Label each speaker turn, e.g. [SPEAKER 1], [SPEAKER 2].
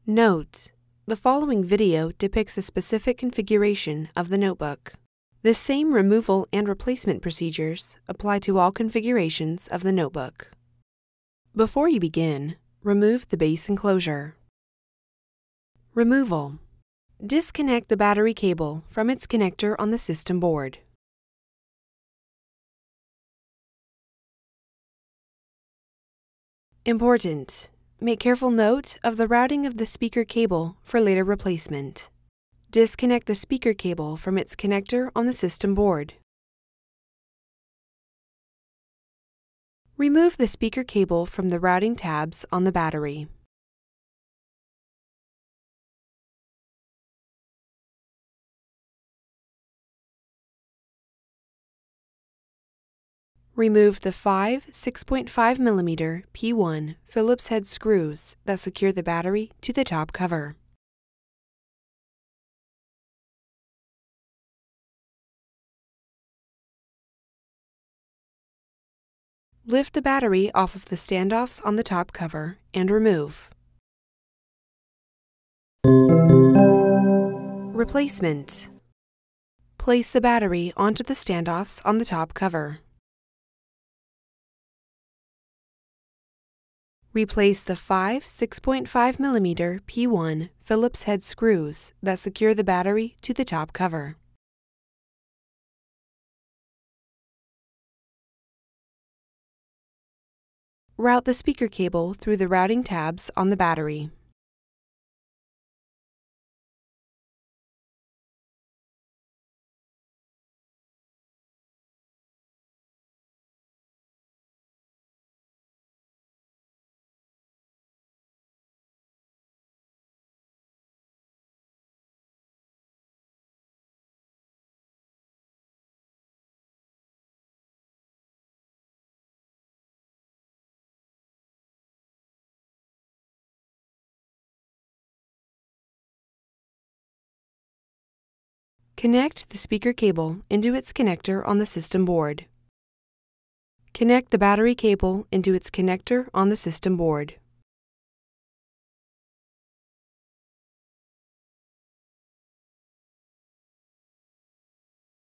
[SPEAKER 1] Note: the following video depicts a specific configuration of the notebook. The same removal and replacement procedures apply to all configurations of the notebook. Before you begin, remove the base enclosure. Removal. Disconnect the battery cable from its connector on the system board. Important: make careful note of the routing of the speaker cable for later replacement. Disconnect the speaker cable from its connector on the system board. Remove the speaker cable from the routing tabs on the battery. Remove the 5 6.5mm P1 Phillips-head screws that secure the battery to the top cover. Lift the battery off of the standoffs on the top cover and remove. Replacement. Place the battery onto the standoffs on the top cover. Replace the 5 6.5mm P1 Phillips-head screws that secure the battery to the top cover. Route the speaker cable through the routing tabs on the battery. Connect the speaker cable into its connector on the system board. Connect the battery cable into its connector on the system board.